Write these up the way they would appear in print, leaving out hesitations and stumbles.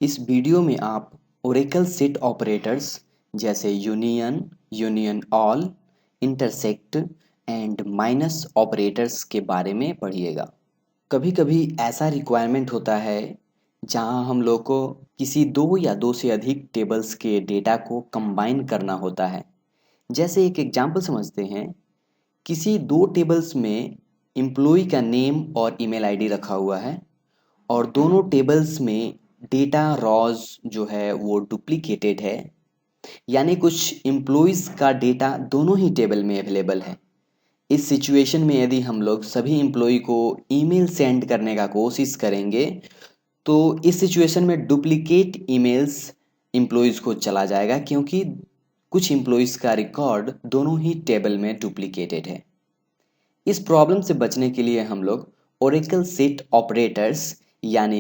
इस वीडियो में आप ओरेकल सेट ऑपरेटर्स जैसे union, union all, intersect and minus operators के बारे में पढ़िएगा। कभी कभी ऐसा रिक्वायरमेंट होता है जहां हम लोग को किसी दो या दो से अधिक टेबल्स के डेटा को कंबाइन करना होता है। जैसे एक एग्जांपल समझते हैं, किसी दो टेबल्स में एम्प्लॉय का नेम और ईमेल आईडी रखा हुआ है और दोनों टेबल्स में डेटा रॉज जो है वो डुप्लीकेटेड है, यानी कुछ एम्प्लॉयज़ का डेटा दोनों ही टेबल में अवेलेबल है। इस सिचुएशन में यदि हम लोग सभी एम्प्लॉय को ईमेल सेंड करने का कोशिश करेंगे तो इस सिचुएशन में डुप्लीकेट ईमेल्स एम्प्लॉयज़ को चला जाएगा, क्योंकि कुछ एम्प्लॉयज़ का रिकॉर्ड दोनों ही टेबल में डुप्लीकेटेड है। इस प्रॉब्लम से बचने के लिए हम लोग ओरेकल सेट ऑपरेटर्स यानी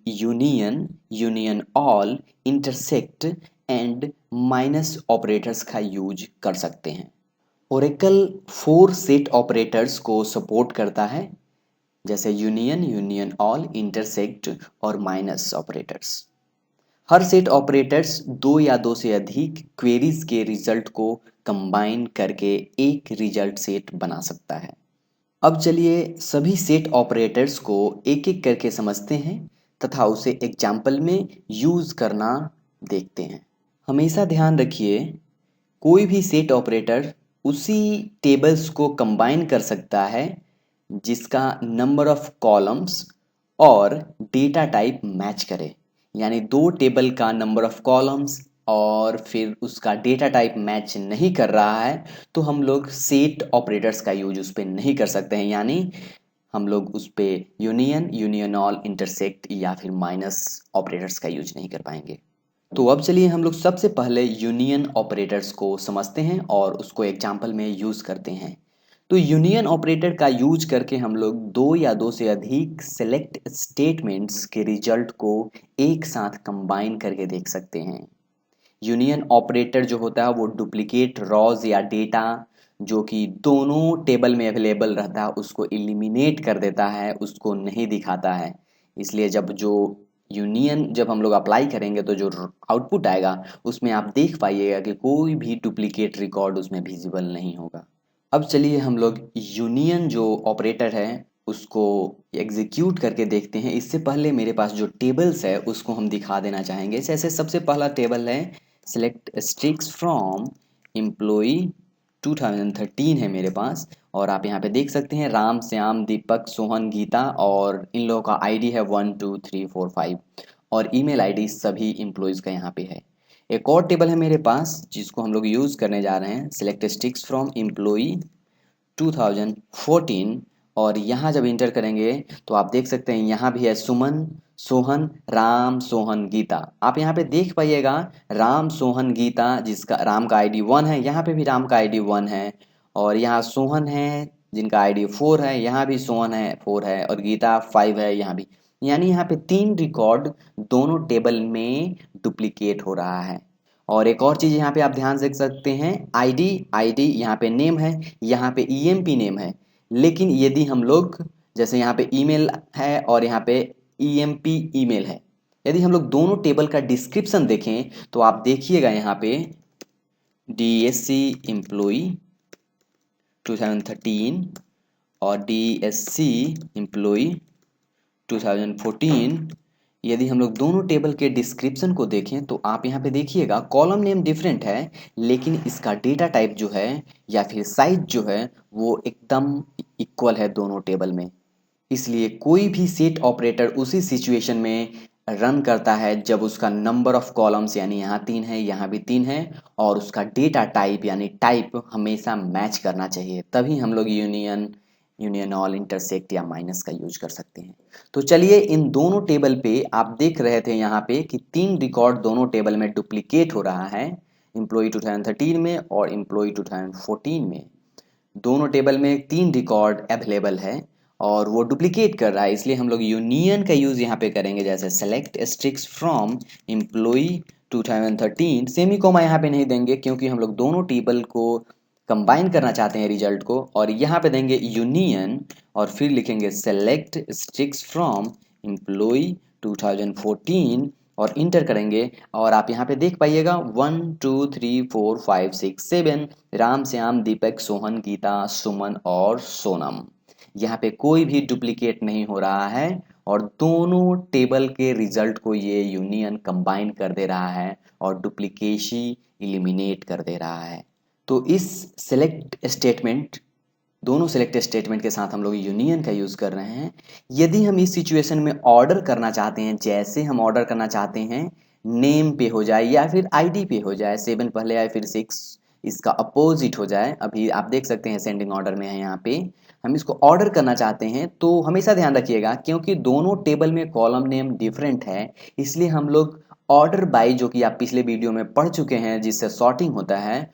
union, union all, intersect and minus operators का यूज कर सकते हैं। ओरेकल 4 सेट ऑपरेटर्स को सपोर्ट करता है, जैसे यूनियन, यूनियन ऑल, इंटरसेक्ट और माइनस ऑपरेटर्स। हर सेट ऑपरेटर्स दो या दो से अधिक क्वेरीज के रिजल्ट को कंबाइन करके एक रिजल्ट सेट बना सकता है। अब चलिए सभी सेट ऑपरेटर्स को एक एक करके समझते हैं तथा उसे एग्जाम्पल में यूज करना देखते हैं। हमेशा ध्यान रखिए, कोई भी सेट ऑपरेटर उसी टेबल्स को कंबाइन कर सकता है जिसका नंबर ऑफ कॉलम्स और डेटा टाइप मैच करे। यानी दो टेबल का नंबर ऑफ कॉलम्स और फिर उसका डेटा टाइप मैच नहीं कर रहा है तो हम लोग सेट ऑपरेटर्स का यूज उस पर नहीं कर सकते हैं, यानी हम लोग उस पर यूनियन, यूनियन ऑल, इंटरसेक्ट या फिर माइनस ऑपरेटर्स का यूज नहीं कर पाएंगे। तो अब चलिए हम लोग सबसे पहले यूनियन ऑपरेटर्स को समझते हैं और उसको एग्जाम्पल में यूज करते हैं। तो यूनियन ऑपरेटर का यूज करके हम लोग दो या दो से अधिक सेलेक्ट स्टेटमेंट्स के रिजल्ट को एक साथ कंबाइन करके देख सकते हैं। यूनियन ऑपरेटर जो होता है वो डुप्लीकेट रॉज या डेटा जो कि दोनों टेबल में अवेलेबल रहता है उसको इलिमिनेट कर देता है, उसको नहीं दिखाता है। इसलिए जब हम लोग अप्लाई करेंगे तो जो आउटपुट आएगा उसमें आप देख पाइएगा कि कोई भी डुप्लीकेट रिकॉर्ड उसमें विजिबल नहीं होगा। अब चलिए हम लोग यूनियन जो ऑपरेटर है उसको एग्जीक्यूट करके देखते हैं। इससे पहले मेरे पास जो टेबल्स है उसको हम दिखा देना चाहेंगे। जैसे सबसे पहला टेबल है सिलेक्ट स्ट्रिक्स फ्रॉम एम्प्लॉय 2013 है मेरे पास, और आप यहाँ पे देख सकते हैं राम, श्याम, दीपक, सोहन, गीता, और इन लोगों का आईडी है 1 2 3 4 5 और ईमेल आईडी सभी एम्प्लॉयज़ का यहाँ पे है। एक और टेबल है मेरे पास जिसको हम लोग यूज़ करने जा रहे हैं, सिलेक्ट स्ट्रिक्स फ्रॉम एम्प्लॉय 2014, और यहाँ जब इंटर करेंगे तो आप देख सकते हैं यहाँ भी है सुमन, सोहन, राम, सोहन, गीता। आप यहाँ पे देख पाइएगा राम, सोहन, गीता, जिसका राम का आईडी 1 है, यहाँ पे भी राम का आईडी 1 है, और यहाँ सोहन है जिनका आईडी 4 है, यहाँ भी सोहन है 4 है, और गीता 5 है यहाँ भी। यानी यहाँ पे 3 रिकॉर्ड दोनों टेबल में डुप्लीकेट हो रहा है। और एक और चीज़ यहाँ पे आप ध्यान से देख सकते हैं, आईडी आईडी यहाँ पे नेम है, यहाँ पे ईएमपी नेम है। लेकिन यदि हम लोग जैसे यहाँ पे ईमेल है और यहाँ पे ईएमपी ईमेल है, यदि हम लोग दोनों टेबल का डिस्क्रिप्शन देखें तो आप देखिएगा यहाँ पे डीएससी एम्प्लॉय 2013 और डीएससी एम्प्लॉय 2014, यदि हम लोग दोनों टेबल के डिस्क्रिप्शन को देखें तो आप यहाँ पे देखिएगा कॉलम नेम डिफरेंट है, लेकिन इसका डेटा टाइप जो है या फिर साइज जो है वो एकदम इक्वल है दोनों टेबल में। इसलिए कोई भी सेट ऑपरेटर उसी सिचुएशन में रन करता है जब उसका नंबर ऑफ कॉलम्स यानी यहाँ 3 है, यहाँ भी 3 है, और उसका डेटा टाइप यानी टाइप हमेशा मैच करना चाहिए, तभी हम लोग यूनियन, यूनियन ऑल, इंटरसेक्ट या माइनस का यूज कर सकते हैं। तो चलिए इन दोनों टेबल पे आप देख रहे थे यहाँ पे कि 3 रिकॉर्ड दोनों टेबल में डुप्लीकेट हो रहा है, एम्प्लॉय 2013 में और एम्प्लॉय 2014 में। दोनों टेबल में 3 रिकॉर्ड अवेलेबल है और वो डुप्लीकेट कर रहा है, इसलिए हम लोग यूनियन का यूज़ यहाँ पे करेंगे। जैसे select asterisk from employ 2013, semicolon यहाँ पे नहीं देंगे क्योंकि हम लोग दोनों टेबल को कंबाइन करना चाहते हैं रिजल्ट को, और यहाँ पे देंगे यूनियन और फिर लिखेंगे सेलेक्ट स्ट्रिक्स फ्रॉम एम्प्लॉय 2014 और इंटर करेंगे और आप यहाँ पे देख पाइएगा 1 2 3 4 5 6 7 राम श्याम दीपक सोहन गीता सुमन और सोनम। यहाँ पे कोई भी डुप्लीकेट नहीं हो रहा है और दोनों टेबल के रिजल्ट को ये यूनियन कंबाइन कर दे रहा है और डुप्लीकेसी इलिमिनेट कर दे रहा है। तो इस सेलेक्ट स्टेटमेंट दोनों सेलेक्ट स्टेटमेंट के साथ हम लोग यूनियन का यूज़ कर रहे हैं। यदि हम इस सिचुएशन में ऑर्डर करना चाहते हैं, जैसे हम ऑर्डर करना चाहते हैं नेम पे हो जाए या फिर आईडी पे हो जाए, 7 पहले आए फिर 6 इसका अपोजिट हो जाए, अभी आप देख सकते हैं सेंडिंग ऑर्डर में है, यहाँ पे हम इसको ऑर्डर करना चाहते हैं तो हमेशा ध्यान रखिएगा क्योंकि दोनों टेबल में कॉलम नेम डिफरेंट है, इसलिए हम लोग ऑर्डर बाई जो कि आप पिछले वीडियो में पढ़ चुके हैं जिससे सॉर्टिंग होता है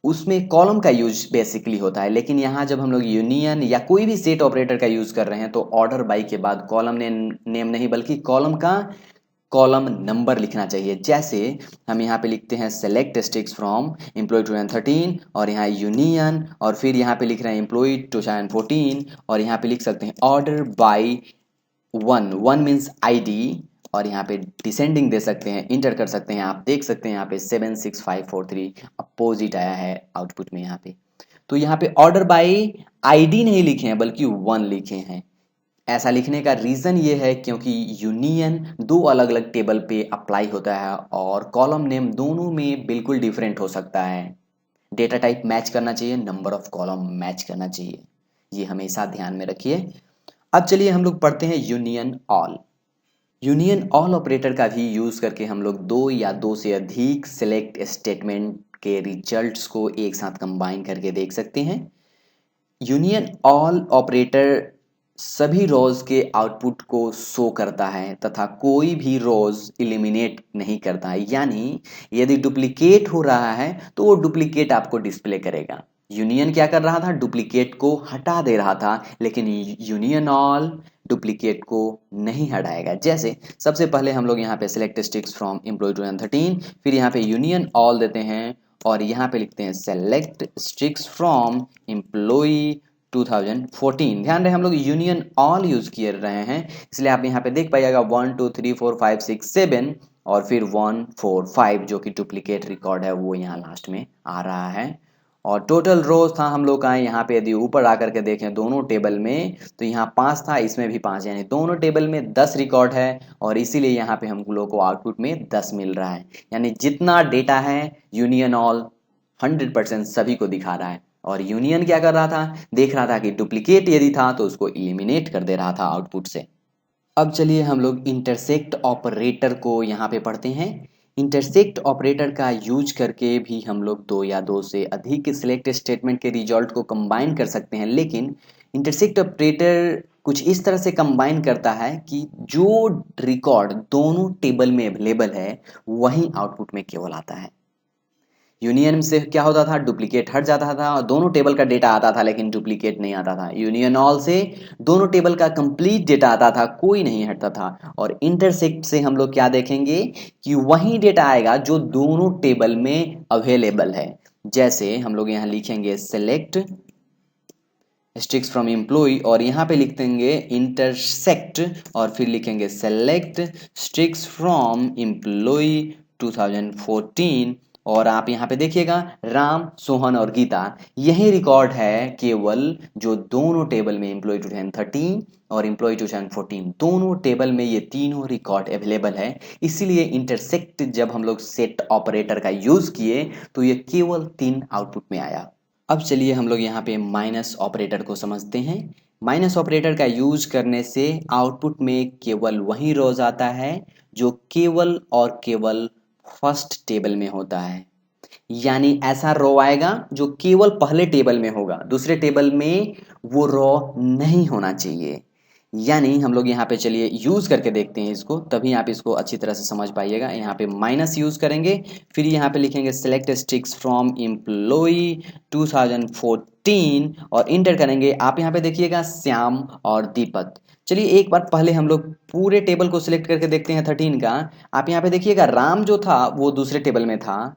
उसमें कॉलम का यूज बेसिकली होता है। लेकिन यहाँ जब हम लोग यूनियन या कोई भी सेट ऑपरेटर का यूज कर रहे हैं तो ऑर्डर बाई के बाद कॉलम नेम नहीं बल्कि कॉलम का कॉलम नंबर लिखना चाहिए। जैसे हम यहाँ पे लिखते हैं सेलेक्ट स्ट्रिक्स फ्रॉम एम्प्लॉय 2013 और यहाँ यूनियन और फिर यहाँ पे लिख रहे हैं एम्प्लॉय 2014 और यहाँ पे लिख सकते हैं ऑर्डर बाई 1 मीन्स आईडी और यहाँ पे डिसेंडिंग दे सकते हैं, इंटर कर सकते हैं। आप देख सकते हैं यहाँ पे 76543 अपोजिट आया है आउटपुट में यहाँ पे। तो यहाँ पे ऑर्डर बाई आईडी नहीं लिखे हैं बल्कि 1 लिखे हैं। ऐसा लिखने का रीज़न ये है क्योंकि यूनियन दो अलग अलग टेबल पे अप्लाई होता है और कॉलम नेम दोनों में बिल्कुल डिफरेंट हो सकता है। डेटा टाइप मैच करना चाहिए, नंबर ऑफ कॉलम मैच करना चाहिए, ये हमेशा ध्यान में रखिए। अब चलिए हम लोग पढ़ते हैं union all. Union all operator का भी यूज़ करके हम लोग दो या दो से अधिक सेलेक्ट स्टेटमेंट के रिजल्ट्स को एक साथ कंबाइन करके देख सकते हैं। यूनियन ऑल ऑपरेटर सभी रोज के आउटपुट को शो करता है तथा कोई भी रोज इलिमिनेट नहीं करता है, यानी यदि डुप्लीकेट हो रहा है तो वो डुप्लीकेट आपको डिस्प्ले करेगा। यूनियन क्या कर रहा था, डुप्लीकेट को हटा दे रहा था, लेकिन यूनियन ऑल डुप्लीकेट को नहीं हटाएगा। जैसे सबसे पहले हम लोग यहाँ पे सिलेक्ट स्ट्रिक्स फ्रॉम एम्प्लॉय 2013, फिर यहाँ पे यूनियन ऑल देते हैं और यहाँ पे लिखते हैं सेलेक्ट स्ट्रिक्स फ्रॉम एम्प्लॉय 2014। ध्यान रहे हम लोग यूनियन ऑल यूज कर रहे हैं, इसलिए आप यहाँ पे देख पाइएगा 1 2 3 4 5 6 7 और फिर 1 4 5 जो कि डुप्लीकेट रिकॉर्ड है वो यहाँ लास्ट में आ रहा है। और टोटल रोज था हम लोग का, यहाँ पे यदि ऊपर आकर के देखें दोनों टेबल में तो यहाँ 5 था, इसमें भी 5, यानी दोनों टेबल में 10 रिकॉर्ड है और इसीलिए यहाँ पे हम लोग को आउटपुट में 10 मिल रहा है। यानी जितना डेटा है यूनियन ऑल 100% सभी को दिखा रहा है और यूनियन क्या कर रहा था, देख रहा था कि डुप्लीकेट यदि था तो उसको इलिमिनेट कर दे रहा था आउटपुट से। अब चलिए हम लोग इंटरसेक्ट ऑपरेटर को यहाँ पे पढ़ते हैं। इंटरसेक्ट ऑपरेटर का यूज करके भी हम लोग दो या दो से अधिक सिलेक्ट स्टेटमेंट के रिजल्ट को कंबाइन कर सकते हैं, लेकिन इंटरसेक्ट ऑपरेटर कुछ इस तरह से कंबाइन करता है कि जो रिकॉर्ड दोनों टेबल में अवेलेबल है वही आउटपुट में केवल आता है। यूनियन से क्या होता था, डुप्लीकेट हट जाता था और दोनों टेबल का डेटा आता था लेकिन डुप्लीकेट नहीं आता था। यूनियन ऑल से दोनों टेबल का कंप्लीट डेटा आता था, कोई नहीं हटता था। और इंटरसेक्ट से हम लोग क्या देखेंगे कि वही डेटा आएगा जो दोनों टेबल में अवेलेबल है। जैसे हम लोग यहाँ लिखेंगे सेलेक्ट स्ट्रिक्स फ्रॉम एम्प्लॉय और यहाँ पे लिख देंगे इंटरसेक्ट और फिर लिखेंगे सेलेक्ट स्ट्रिक्स फ्रॉम एम्प्लॉय 2014 और आप यहाँ पे देखिएगा राम सोहन और गीता, यही रिकॉर्ड है केवल जो दोनों टेबल में एम्प्लॉय 2013 और एम्प्लॉय 2014 दोनों टेबल में ये तीनों रिकॉर्ड अवेलेबल है। इसीलिए इंटरसेक्ट जब हम लोग सेट ऑपरेटर का यूज किए तो ये केवल 3 आउटपुट में आया। अब चलिए हम लोग यहाँ पे माइनस ऑपरेटर को समझते हैं। माइनस ऑपरेटर का यूज करने से आउटपुट में केवल वही रोज आता है जो केवल और केवल फर्स्ट टेबल में होता है, यानी ऐसा रो आएगा जो केवल पहले टेबल में होगा, दूसरे टेबल में वो रो नहीं होना चाहिए। यानी हम लोग यहाँ पे चलिए यूज करके देखते हैं इसको, तभी आप इसको अच्छी तरह से समझ पाइएगा। यहाँ पे माइनस यूज करेंगे, फिर यहाँ पे लिखेंगे सेलेक्ट स्ट्रिक्स फ्रॉम एम्प्लॉय 2014 और इंटर करेंगे। आप यहाँ पे देखिएगा श्याम और दीपक। चलिए एक बार पहले हम लोग पूरे टेबल को सिलेक्ट करके देखते हैं 13 का। आप यहाँ पे देखिएगा राम जो था वो दूसरे टेबल में था,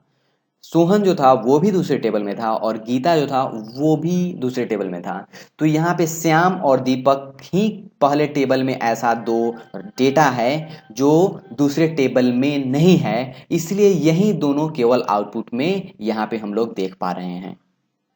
सोहन जो था वो भी दूसरे टेबल में था और गीता जो था वो भी दूसरे टेबल में था। तो यहाँ पे श्याम और दीपक ही पहले टेबल में ऐसा दो डेटा है जो दूसरे टेबल में नहीं है, इसलिए यही दोनों केवल आउटपुट में यहाँ पे हम लोग देख पा रहे हैं।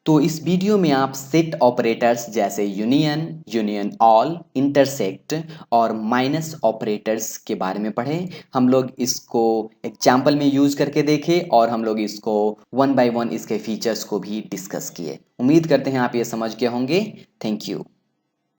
तो इस वीडियो में आप सेट ऑपरेटर्स जैसे यूनियन, यूनियन ऑल, इंटरसेक्ट और माइनस ऑपरेटर्स के बारे में पढ़े। हम लोग इसको एग्जाम्पल में यूज करके देखे और हम लोग इसको वन बाय वन इसके फीचर्स को भी डिस्कस किए। उम्मीद करते हैं आप ये समझ गए होंगे। Thank you.